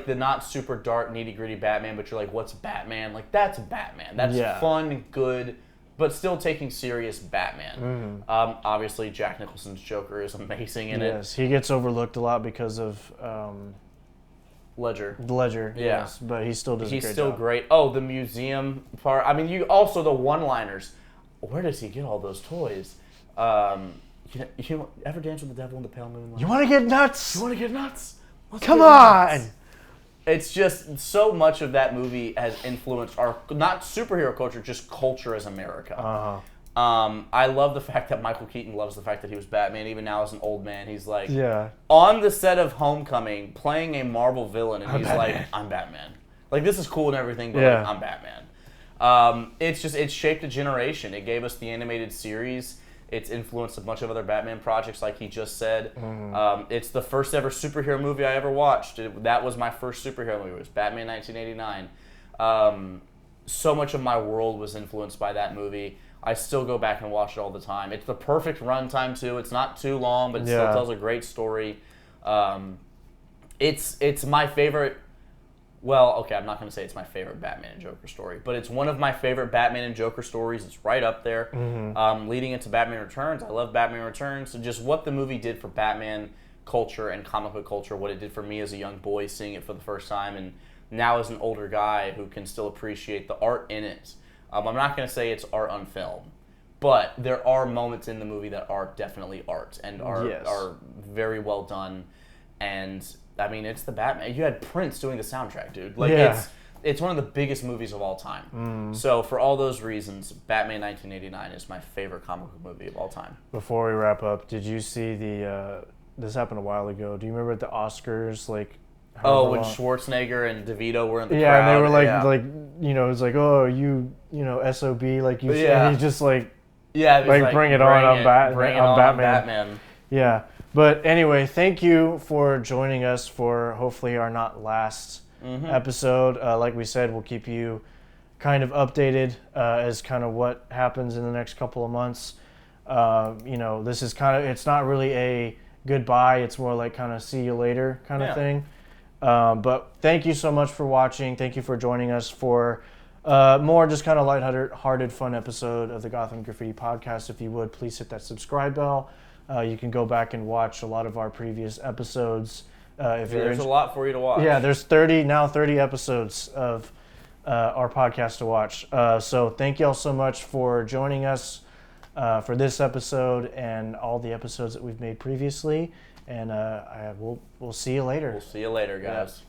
the not super dark, nitty-gritty Batman, but you're like, what's Batman? Like, that's Batman. That's fun, good, but still taking serious Batman. Obviously, Jack Nicholson's Joker is amazing in it. Yes, he gets overlooked a lot because of Ledger. Yes, but he still does a great job. He's still great. Oh, the museum part. I mean, the one-liners. Where does he get all those toys? You ever dance with the devil in the pale moonlight? You want to get nuts? Come on! It's just so much of that movie has influenced our, not superhero culture, just culture as America. I love the fact that Michael Keaton loves the fact that he was Batman. Even now as an old man, he's like, on the set of Homecoming, playing a Marvel villain, and he's like, I'm Batman. Like, this is cool and everything, but like, I'm Batman. It's shaped a generation. It gave us the animated series. It's influenced a bunch of other Batman projects, like he just said. It's the first ever superhero movie I ever watched. That was my first superhero movie. It was Batman 1989. So much of my world was influenced by that movie. I still go back and watch it all the time. It's the perfect runtime, too. It's not too long, but it still tells a great story. It's my favorite... Well, okay, I'm not going to say it's my favorite Batman and Joker story, but it's one of my favorite Batman and Joker stories. It's right up there. Leading into Batman Returns, I love Batman Returns. So just what the movie did for Batman culture and comic book culture, what it did for me as a young boy seeing it for the first time, and now as an older guy who can still appreciate the art in it. I'm not going to say it's art on film, but there are moments in the movie that are definitely art and are very well done. And I mean, it's the Batman. You had Prince doing the soundtrack, dude. Like, it's one of the biggest movies of all time. So for all those reasons, Batman 1989 is my favorite comic book movie of all time. Before we wrap up, did you see this happened a while ago. Do you remember at the Oscars, like... when Schwarzenegger and DeVito were in the crowd. Yeah, and they were like, you know, it's like, oh, you know, SOB, like, you and he's just like, like, bring it on Batman. Yeah. But anyway, thank you for joining us for hopefully our not last episode. Like we said, we'll keep you kind of updated as kind of what happens in the next couple of months. You know, this is kind of, it's not really a goodbye. It's more like kind of see you later kind of thing. But thank you so much for watching. Thank you for joining us for more just kind of lighthearted, fun episode of the Gotham Graffiti Podcast. If you would, please hit that subscribe bell. You can go back and watch a lot of our previous episodes. There's a lot for you to watch. Yeah, there's 30 episodes of our podcast to watch. So thank you all so much for joining us for this episode and all the episodes that we've made previously. And we'll see you later. We'll see you later, guys. Yeah.